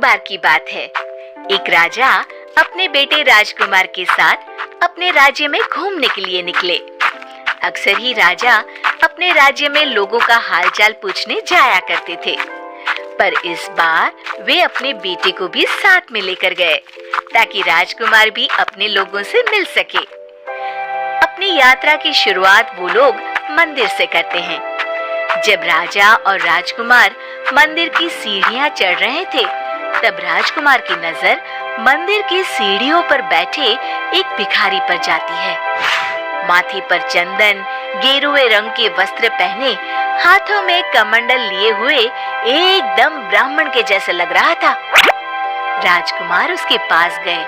बार की बात है। एक राजा अपने बेटे राजकुमार के साथ अपने राज्य में घूमने के लिए निकले। अक्सर ही राजा अपने राज्य में लोगों का हालचाल पूछने जाया करते थे, पर इस बार वे अपने बेटे को भी साथ में लेकर गए ताकि राजकुमार भी अपने लोगों से मिल सके। अपनी यात्रा की शुरुआत वो लोग मंदिर से करते हैं। जब राजा और राजकुमार मंदिर की सीढ़ियां चढ़ रहे थे, तब राजकुमार की नजर मंदिर की सीढ़ियों पर बैठे एक भिखारी पर जाती है। माथे पर चंदन, गेरुए रंग के वस्त्र पहने, हाथों में कमंडल लिए हुए एकदम ब्राह्मण के जैसा लग रहा था। राजकुमार उसके पास गए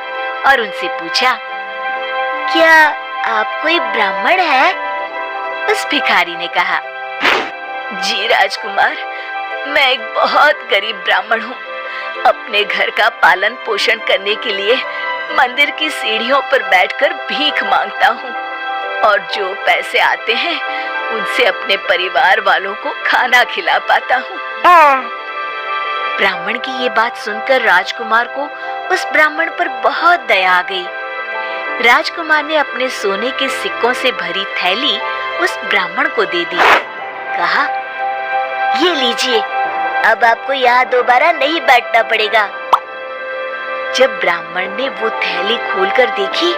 और उनसे पूछा, क्या आप कोई ब्राह्मण है? उस भिखारी ने कहा, जी राजकुमार, मैं एक बहुत गरीब ब्राह्मण हूँ। अपने घर का पालन पोषण करने के लिए मंदिर की सीढ़ियों पर बैठकर भीख मांगता हूँ और जो पैसे आते हैं उनसे अपने परिवार वालों को खाना खिला पाता हूँ। ब्राह्मण की ये बात सुनकर राजकुमार को उस ब्राह्मण पर बहुत दया आ गई। राजकुमार ने अपने सोने के सिक्कों से भरी थैली उस ब्राह्मण को दे दी। कहा, ये लीजिए, अब आपको यहाँ दोबारा नहीं बैठना पड़ेगा। जब ब्राह्मण ने वो थैली खोलकर देखी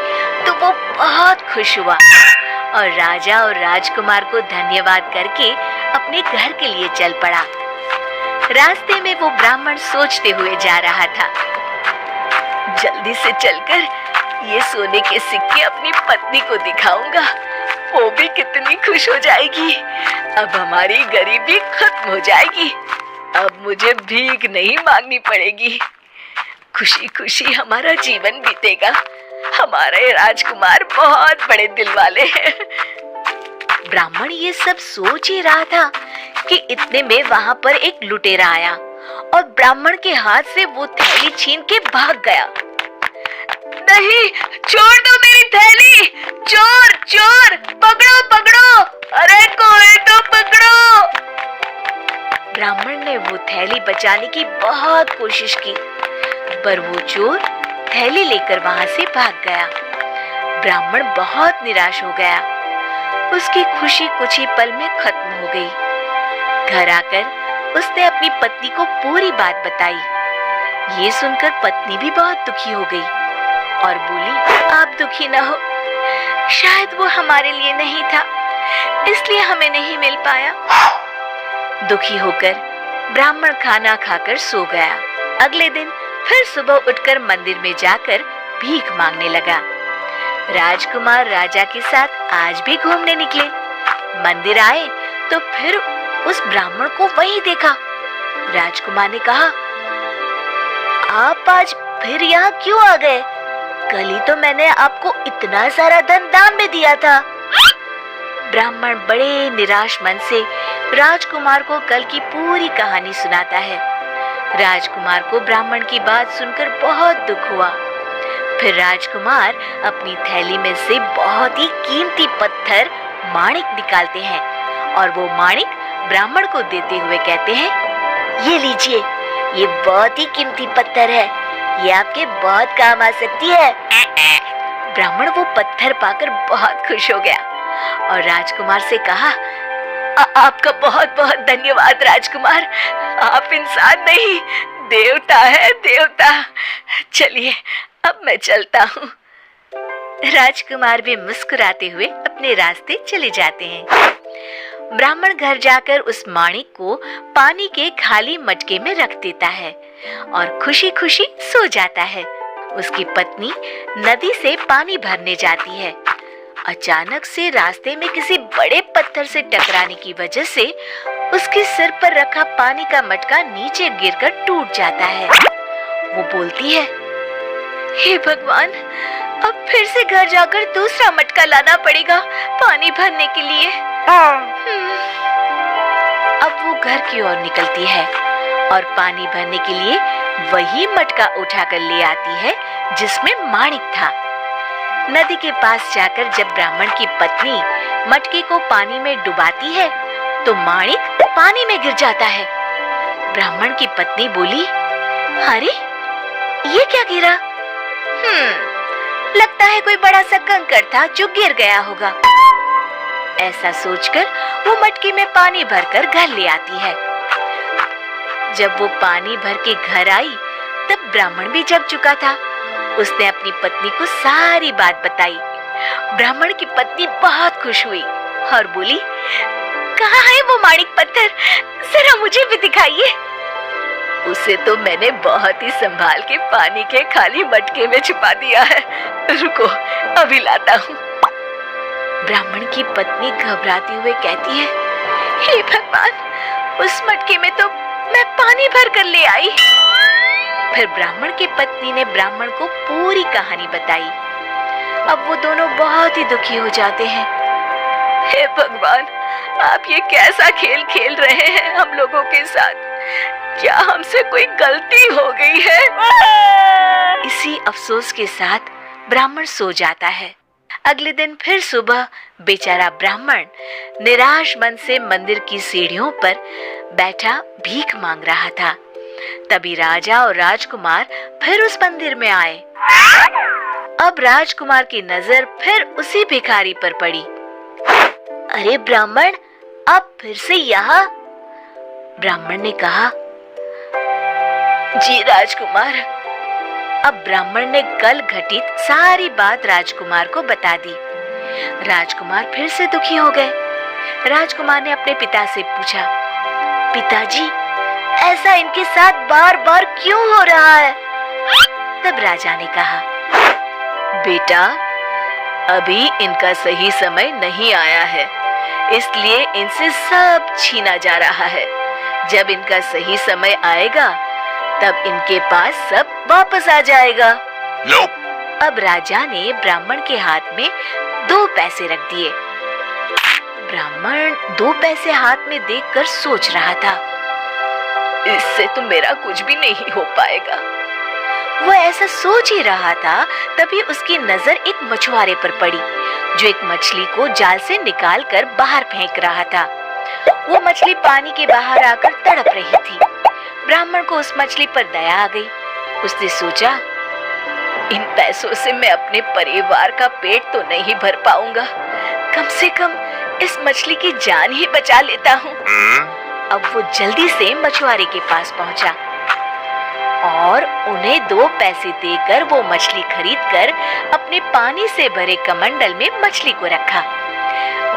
तो वो बहुत खुश हुआ और राजा और राजकुमार को धन्यवाद करके अपने घर के लिए चल पड़ा। रास्ते में वो ब्राह्मण सोचते हुए जा रहा था, जल्दी से चलकर ये सोने के सिक्के अपनी पत्नी को दिखाऊंगा, वो भी कितनी खुश हो जाएगी। अब हमारी गरीबी खत्म हो जाएगी, अब मुझे भीख नहीं मांगनी पड़ेगी, खुशी खुशी हमारा जीवन बीतेगा। हमारे राजकुमार बहुत बड़े दिल वाले हैं। ब्राह्मण ये सब सोच ही रहा था कि इतने में वहां पर एक लुटेरा आया और ब्राह्मण के हाथ से वो थैली छीन के भाग गया। नहीं, छोड़ दो मेरी थैली, चोर चोर, पकड़ो पकड़ो, अरे कोई तो पकड़ो। ब्राह्मण ने वो थैली बचाने की बहुत कोशिश की, पर वो चोर थैली लेकर वहां से भाग गया। ब्राह्मण बहुत निराश हो गया, उसकी खुशी कुछ ही पल में खत्म हो गई। घर आकर उसने अपनी पत्नी को पूरी बात बताई। ये सुनकर पत्नी भी बहुत दुखी हो गई और बोली, आप दुखी न हो, शायद वो हमारे लिए नहीं था, इसलिए हमें नहीं मिल पाया। दुखी होकर ब्राह्मण खाना खाकर सो गया। अगले दिन फिर सुबह उठकर मंदिर में जाकर भीख मांगने लगा। राजकुमार राजा के साथ आज भी घूमने निकले। मंदिर आए तो फिर उस ब्राह्मण को वहीं देखा। राजकुमार ने कहा, आप आज फिर यहाँ क्यों आ गए? कल ही तो मैंने आपको इतना सारा धन दान में दिया था। ब्राह्मण बड़े निराश मन से राजकुमार को कल की पूरी कहानी सुनाता है। राजकुमार को ब्राह्मण की बात सुनकर बहुत दुख हुआ। फिर राजकुमार अपनी थैली में से बहुत ही कीमती पत्थर माणिक निकालते हैं और वो माणिक ब्राह्मण को देते हुए कहते हैं, ये लीजिए, ये बहुत ही कीमती पत्थर है, ये आपके बहुत काम आ सकती है। ब्राह्मण वो पत्थर पाकर बहुत खुश हो गया और राजकुमार से कहा, आपका बहुत बहुत धन्यवाद राजकुमार, आप इंसान नहीं, देवता है, देवता। चलिए अब मैं चलता हूँ। राजकुमार भी मुस्कुराते हुए अपने रास्ते चले जाते हैं। ब्राह्मण घर जाकर उस माणिक को पानी के खाली मटके में रख देता है और खुशी खुशी सो जाता है। उसकी पत्नी नदी से पानी भरने जाती है। अचानक से रास्ते में किसी बड़े पत्थर से टकराने की वजह से उसके सिर पर रखा पानी का मटका नीचे गिरकर टूट जाता है। वो बोलती है, हे भगवान, अब फिर से घर जाकर दूसरा मटका लाना पड़ेगा पानी भरने के लिए। अब वो घर की ओर निकलती है और पानी भरने के लिए वही मटका उठाकर ले आती है जिसमें माणिक था। नदी के पास जाकर जब ब्राह्मण की पत्नी मटके को पानी में डुबाती है तो माणिक पानी में गिर जाता है। ब्राह्मण की पत्नी बोली, अरे ये क्या गिरा? लगता है कोई बड़ा सा कंकड़ था जो गिर गया होगा। ऐसा सोचकर वो मटकी में पानी भरकर घर ले आती है। जब वो पानी भर के घर आई तब ब्राह्मण भी जग चुका था। उसने अपनी पत्नी को सारी बात बताई। ब्राह्मण की पत्नी बहुत खुश हुई और बोली, कहाँ है वो माणिक पत्थर? जरा मुझे भी दिखाइए। उसे तो मैंने बहुत ही संभाल के पानी के खाली मटके में छुपा दिया है। रुको, अभी लाता हूँ। ब्राह्मण की पत्नी घबराती हुए कहती है, हे भगवान, उस मटके में तो मैं पानी भर कर ले आई। फिर ब्राह्मण की पत्नी ने ब्राह्मण को पूरी कहानी बताई। अब वो दोनों बहुत ही दुखी हो जाते हैं। हे भगवान, आप ये कैसा खेल खेल रहे हैं हम लोगों के साथ? क्या हमसे कोई गलती हो गई है? इसी अफसोस के साथ ब्राह्मण सो जाता है। अगले दिन फिर सुबह बेचारा ब्राह्मण निराश मन से मंदिर की सीढ़ियों पर बैठा भीख मांग रहा था। तभी राजा और राजकुमार फिर उस मंदिर में आए। अब राजकुमार की नजर फिर उसी भिखारी पर पड़ी। अरे ब्राह्मण, आप फिर से यहाँ? ब्राह्मण ने कहा, जी राजकुमार। अब ब्राह्मण ने कल घटित सारी बात राजकुमार को बता दी। राजकुमार फिर से दुखी हो गए। राजकुमार ने अपने पिता से पूछा, पिताजी, ऐसा इनके साथ बार बार क्यों हो रहा है? तब राजा ने कहा, बेटा, अभी इनका सही समय नहीं आया है, इसलिए इनसे सब छीना जा रहा है। जब इनका सही समय आएगा तब इनके पास सब वापस आ जाएगा। अब राजा ने ब्राह्मण के हाथ में 2 पैसे रख दिए। ब्राह्मण 2 पैसे हाथ में देखकर सोच रहा था, इससे तो मेरा कुछ भी नहीं हो पाएगा। वो ऐसा सोच ही रहा था, तभी उसकी नजर एक मछुआरे पर पड़ी जो एक मछली को जाल से निकालकर बाहर फेंक रहा था। वो मछली पानी के बाहर आकर तड़प रही थी। ब्राह्मण को उस मछली पर दया आ गई। उसने सोचा, इन पैसों से मैं अपने परिवार का पेट तो नहीं भर पाऊंगा, कम से कम इस मछली की जान ही बचा लेता हूँ। अब वो जल्दी से मछुआरे के पास पहुंचा और उन्हें 2 पैसे देकर वो मछली खरीदकर अपने पानी से भरे कमंडल में मछली को रखा।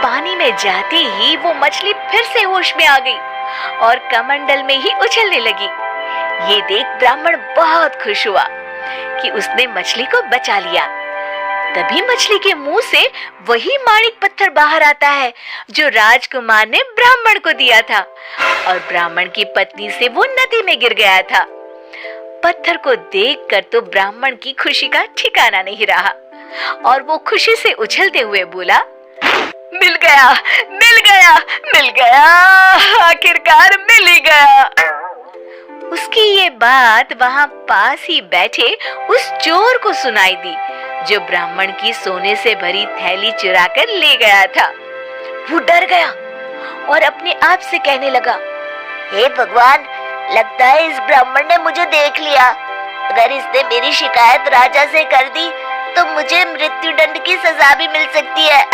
पानी में जाते ही वो मछली फिर से होश में आ गई और कमंडल में ही उछलने लगी। ये देख ब्राह्मण बहुत खुश हुआ कि उसने मछली को बचा लिया। तभी मछली के मुंह से वही माणिक पत्थर बाहर आता है जो राजकुमार ने ब्राह्मण को दिया था, और ब्राह्मण की पत्नी से वो नदी में गिर गया था। पत्थर को देखकर तो ब्राह्मण की खुशी का ठिकाना नहीं रहा और वो खुशी से उछलते हुए बोला, मिल गया, मिल गया, मिल गया, आखिरकार मिल ही गया। उसकी ये बात वहां पास ही बैठे उस चोर को सुनाई दी जो ब्राह्मण की सोने से भरी थैली चुराकर ले गया था। वो डर गया और अपने आप से कहने लगा, हे भगवान, लगता है इस ब्राह्मण ने मुझे देख लिया। अगर इसने मेरी शिकायत राजा से कर दी तो मुझे मृत्युदंड की सजा भी मिल सकती है।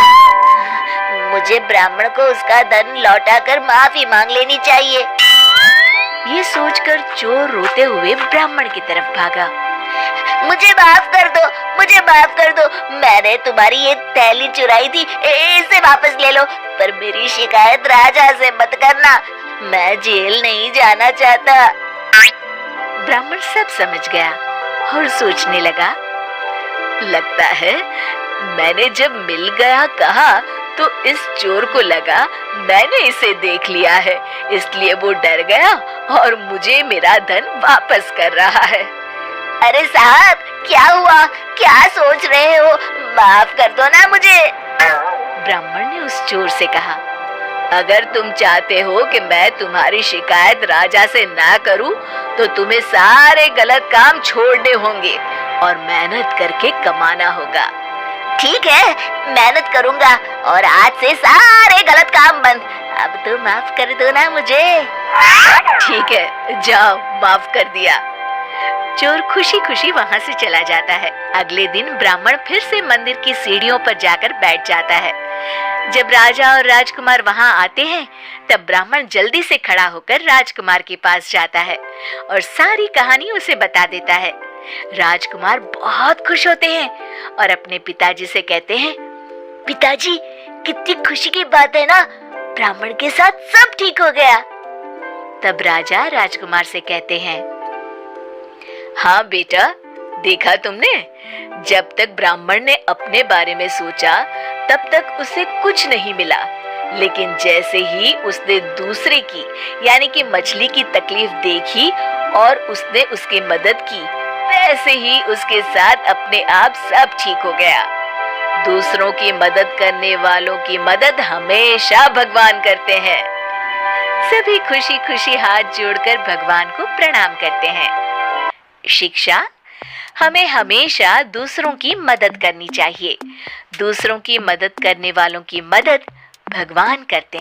मुझे ब्राह्मण को उसका धन लौटाकर माफी मांग लेनी चाहिए। ये सोचकर चोर रोते हुए ब्राह्मण की तरफ भागा। मुझे माफ कर दो, मुझे माफ कर दो, मैंने तुम्हारी ये थैली चुराई थी, इसे वापस ले लो, पर मेरी शिकायत राजा से मत करना, मैं जेल नहीं जाना चाहता। ब्राह्मण सब समझ गया और सोचने लगा, लगता है मैंने जब मिल गया कहा तो इस चोर को लगा मैंने इसे देख लिया है, इसलिए वो डर गया और मुझे मेरा धन वापस कर रहा है। अरे साहब, क्या हुआ? क्या सोच रहे हो? माफ कर दो ना मुझे। ब्राह्मण ने उस चोर से कहा, अगर तुम चाहते हो कि मैं तुम्हारी शिकायत राजा से ना करूं, तो तुम्हें सारे गलत काम छोड़ने होंगे और मेहनत करके कमाना होगा। ठीक है, मेहनत करूंगा और आज से सारे गलत काम बंद। अब तो माफ कर दो ना मुझे। ठीक है, जाओ, माफ कर दिया। चोर खुशी खुशी वहाँ से चला जाता है। अगले दिन ब्राह्मण फिर से मंदिर की सीढ़ियों पर जाकर बैठ जाता है। जब राजा और राजकुमार वहाँ आते हैं, तब ब्राह्मण जल्दी से खड़ा होकर राजकुमार के पास जाता है और सारी कहानी उसे बता देता है। राजकुमार बहुत खुश होते हैं और अपने पिताजी से कहते हैं, पिताजी, कितनी खुशी की बात है ना, ब्राह्मण के साथ सब ठीक हो गया। तब राजा राजकुमार से कहते हैं, हाँ बेटा, देखा तुमने, जब तक ब्राह्मण ने अपने बारे में सोचा तब तक उसे कुछ नहीं मिला, लेकिन जैसे ही उसने दूसरे की यानी कि मछली की तकलीफ देखी और उसने उसकी मदद की, वैसे ही उसके साथ अपने आप सब ठीक हो गया। दूसरों की मदद करने वालों की मदद हमेशा भगवान करते हैं। सभी खुशी खुशी हाथ जोड़कर भगवान को प्रणाम करते हैं। शिक्षा, हमें हमेशा दूसरों की मदद करनी चाहिए। दूसरों की मदद करने वालों की मदद भगवान करते हैं।